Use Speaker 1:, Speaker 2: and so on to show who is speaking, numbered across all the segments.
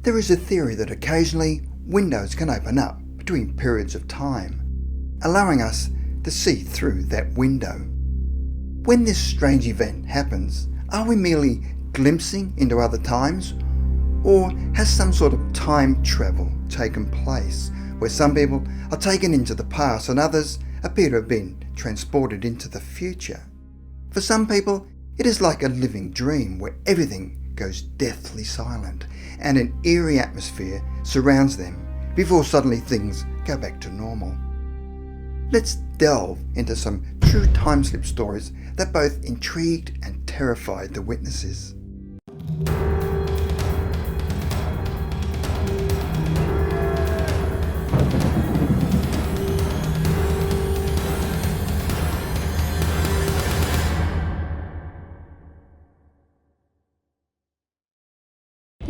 Speaker 1: There is a theory that occasionally windows can open up between periods of time, allowing us to see through that window. When this strange event happens, are we merely glimpsing into other times, or has some sort of time travel taken place where some people are taken into the past and others appear to have been transported into the future? For some people, it is like a living dream where everything goes deathly silent and an eerie atmosphere surrounds them before suddenly things go back to normal. Let's delve into some true timeslip stories that both intrigued and terrified the witnesses.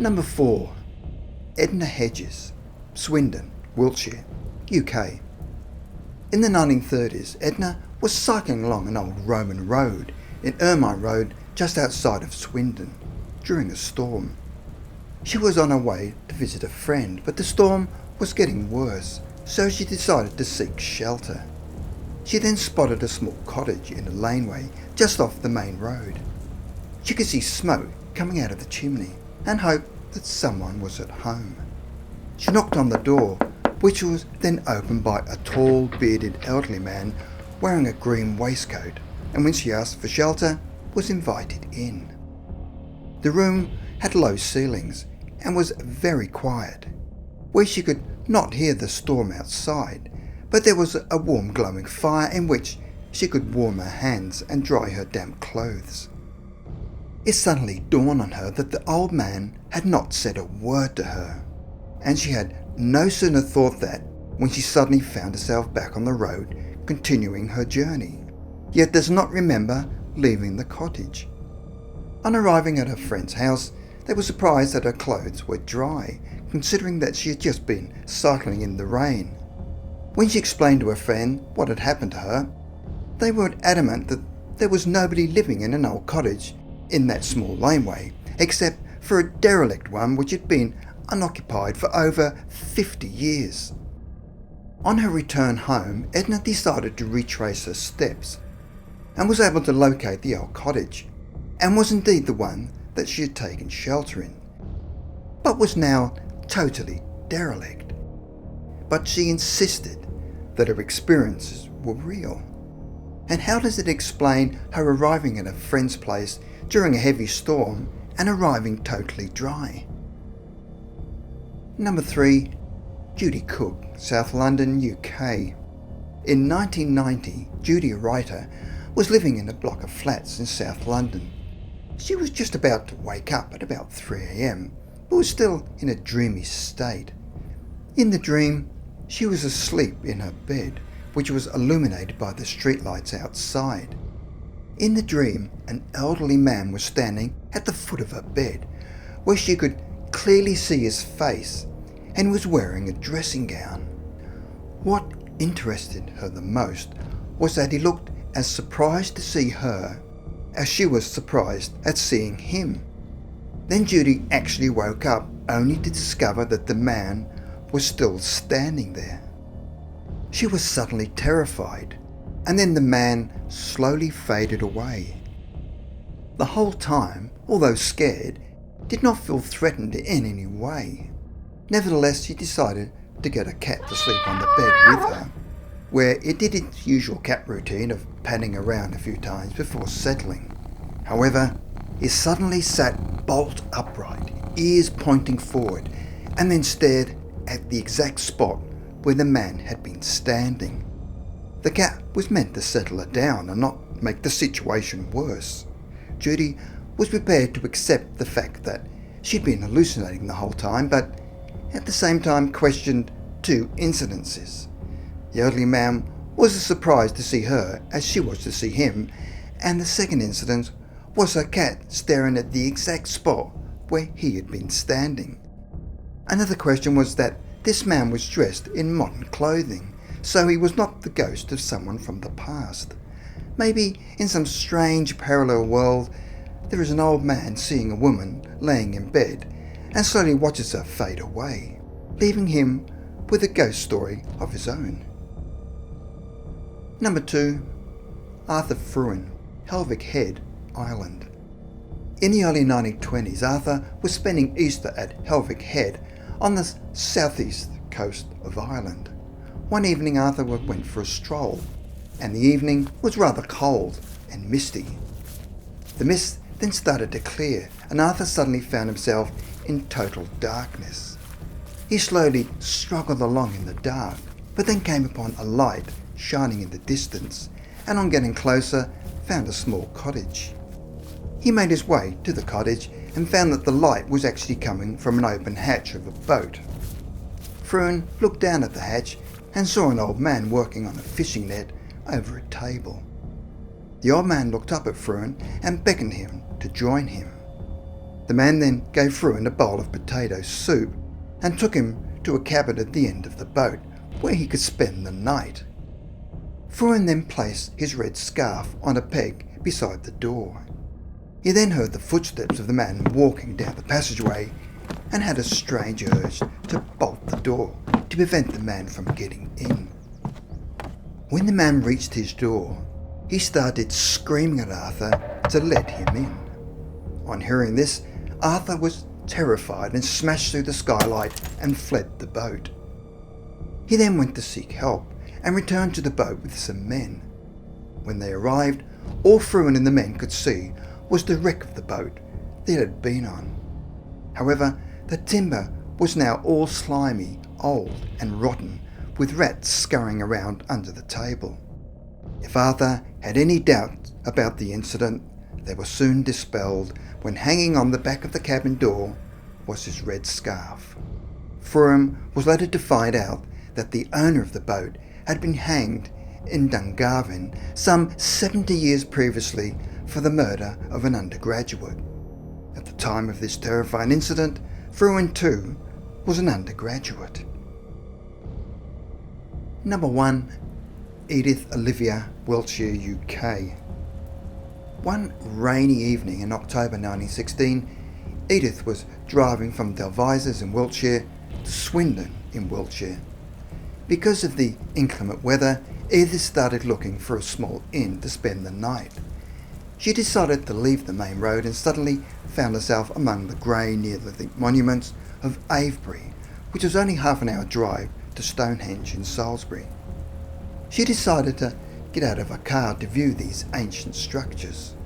Speaker 1: Number 4. Edna Hedges, Swindon, Wiltshire, UK. In the 1930s, Edna was cycling along an old Roman road in Ermine Road just outside of Swindon during a storm. She was on her way to visit a friend, but the storm was getting worse, so she decided to seek shelter. She then spotted a small cottage in a laneway just off the main road. She could see smoke coming out of the chimney and hoped that someone was at home. She knocked on the door, which was then opened by a tall, bearded elderly man wearing a green waistcoat, and when she asked for shelter, was invited in. The room had low ceilings and was very quiet, where she could not hear the storm outside, but there was a warm glowing fire in which she could warm her hands and dry her damp clothes. It suddenly dawned on her that the old man had not said a word to her, and she had no sooner thought that when she suddenly found herself back on the road continuing her journey, yet does not remember leaving the cottage. On arriving at her friend's house, they were surprised that her clothes were dry, considering that she had just been cycling in the rain. When she explained to her friend what had happened to her, they were adamant that there was nobody living in an old cottage in that small laneway, except for a derelict one which had been unoccupied for over 50 years. On her return home, Edna decided to retrace her steps and was able to locate the old cottage, and was indeed the one that she had taken shelter in, but was now totally derelict. But she insisted that her experiences were real. And how does it explain her arriving at a friend's place during a heavy storm and arriving totally dry? Number 3. Judy Cook, South London, UK. In 1990, Judy, a writer, was living in a block of flats in South London. She was just about to wake up at about 3 a.m, but was still in a dreamy state. In the dream, she was asleep in her bed, which was illuminated by the streetlights outside. In the dream, an elderly man was standing at the foot of her bed, where she could clearly see his face, and was wearing a dressing gown. What interested her the most was that he looked as surprised to see her as she was surprised at seeing him. Then Judy actually woke up only to discover that the man was still standing there. She was suddenly terrified, and then the man slowly faded away. The whole time, although scared, did not feel threatened in any way. Nevertheless, she decided to get a cat to sleep on the bed with her, where it did its usual cat routine of padding around a few times before settling. However, it suddenly sat bolt upright, ears pointing forward, and then stared at the exact spot where the man had been standing. The cat was meant to settle her down and not make the situation worse. Judy was prepared to accept the fact that she'd been hallucinating the whole time, but at the same time questioned two incidences. The elderly man was as surprised to see her as she was to see him, and the second incident was her cat staring at the exact spot where he had been standing. Another question was that this man was dressed in modern clothing, so he was not the ghost of someone from the past. Maybe in some strange parallel world there is an old man seeing a woman laying in bed, and slowly watches her fade away, leaving him with a ghost story of his own. Number 2. Arthur Fruin, Pelvic Head, Ireland. In the early 1920s, Arthur was spending Easter at Pelvic Head on the southeast coast of Ireland. One evening Arthur went for a stroll, and the evening was rather cold and misty. The mist then started to clear, and Arthur suddenly found himself in total darkness. He slowly struggled along in the dark, but then came upon a light shining in the distance, and on getting closer found a small cottage. He made his way to the cottage and found that the light was actually coming from an open hatch of a boat. Fruin looked down at the hatch and saw an old man working on a fishing net over a table. The old man looked up at Fruin and beckoned him to join him. The man then gave Fruin a bowl of potato soup and took him to a cabin at the end of the boat where he could spend the night. Fruin then placed his red scarf on a peg beside the door. He then heard the footsteps of the man walking down the passageway and had a strange urge to bolt the door to prevent the man from getting in. When the man reached his door, he started screaming at Arthur to let him in. On hearing this, Arthur was terrified and smashed through the skylight and fled the boat. He then went to seek help and returned to the boat with some men. When they arrived, all Fruin and the men could see was the wreck of the boat they had been on. However, the timber was now all slimy, old and rotten, with rats scurrying around under the table. If Arthur had any doubt about the incident, they were soon dispelled when hanging on the back of the cabin door was his red scarf. Fruin was later to find out that the owner of the boat had been hanged in Dungarvan some 70 years previously for the murder of an undergraduate. At the time of this terrifying incident, Fruin too was an undergraduate. Number 1. Edith, Olivia, Wiltshire, UK. One rainy evening in October 1916, Edith was driving from Devizes in Wiltshire to Swindon in Wiltshire. Because of the inclement weather, Edith started looking for a small inn to spend the night. She decided to leave the main road and suddenly found herself among the grey Neolithic monuments of Avebury, which was only half an hour drive to Stonehenge in Salisbury. She decided to get out of her car to view these ancient structures.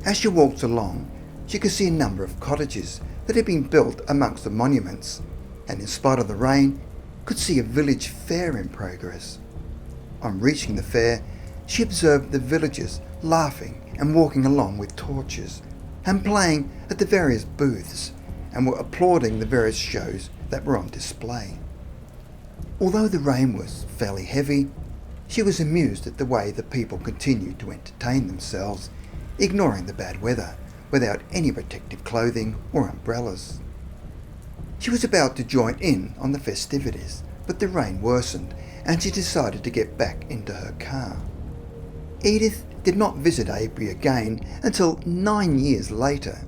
Speaker 1: As she walked along, she could see a number of cottages that had been built amongst the monuments, and in spite of the rain, could see a village fair in progress. On reaching the fair, she observed the villagers laughing and walking along with torches, and playing at the various booths, and were applauding the various shows that were on display. Although the rain was fairly heavy, she was amused at the way the people continued to entertain themselves, ignoring the bad weather, without any protective clothing or umbrellas. She was about to join in on the festivities, but the rain worsened, and she decided to get back into her car. Edith did not visit Avebury again until 9 years later,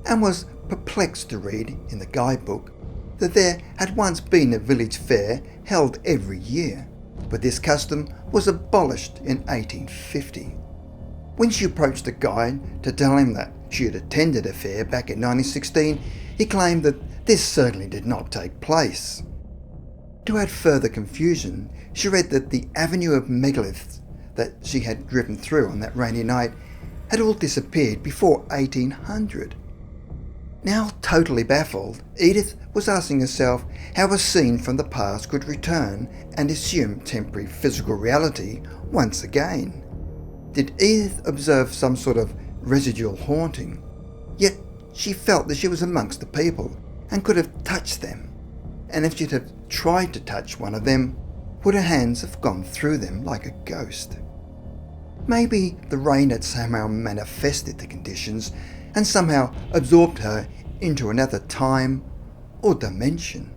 Speaker 1: and was perplexed to read in the guidebook that there had once been a village fair held every year, but this custom was abolished in 1850. When she approached the guide to tell him that she had attended a fair back in 1916, he claimed that this certainly did not take place. To add further confusion, she read that the avenue of megaliths that she had driven through on that rainy night had all disappeared before 1800. Now totally baffled, Edith was asking herself how a scene from the past could return and assume temporary physical reality once again. Did Edith observe some sort of residual haunting? Yet she felt that she was amongst the people and could have touched them, and if she'd have tried to touch one of them, would her hands have gone through them like a ghost? Maybe the rain had somehow manifested the conditions and somehow absorbed her into another time or dimension.